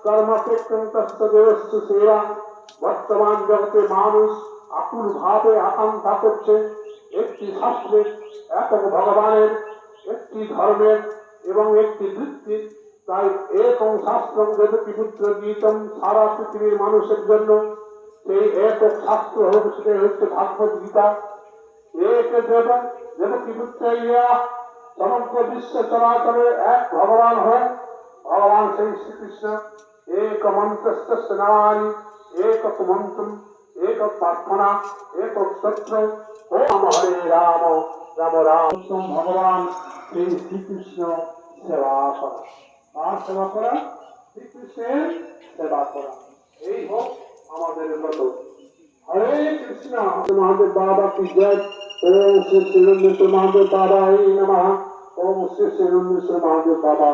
কর্মপ্রেক্ষন্তস্য দেবস্য সেবা। বর্তমান জগতে মানুষ আকুল ভাবে আকাঙ্ক্ষা করছে একটি শাস্ত্রের, একক ভগবানের, একটি ধর্মের এবং একটি বৃত্তির। তাই একং শাস্ত্রম দেবকী পুত্র গীতম সারা পৃথিবীর মানুষের জন্য সেই একক শাস্ত্র হোক, সেটাই হচ্ছে ভাগবত গীতা। এক দেব দেবকী পুত্র ইয়া, সমগ্র বিশ্ব চরাচরের এক ভগবান হন ভগবান সেই শ্রীকৃষ্ণ। এক মন্ত্রস্য নামানি, একক মন্ত্র, একক প্রার্থনা, একক সত্য। ওম হরে রাম রাম রাম। ভগবান সেই শ্রীকৃষ্ণ সেবা করা, আর সেবা করা শ্রীকৃষ্ণের সেবা করা, এই হোক আমাদের ব্রত। হরে কৃষ্ণ। মহাদেব বাবা কি জয়। ओम श्री श्री महादेव बाबा नमः। ओम श्री श्री महादेव बाबा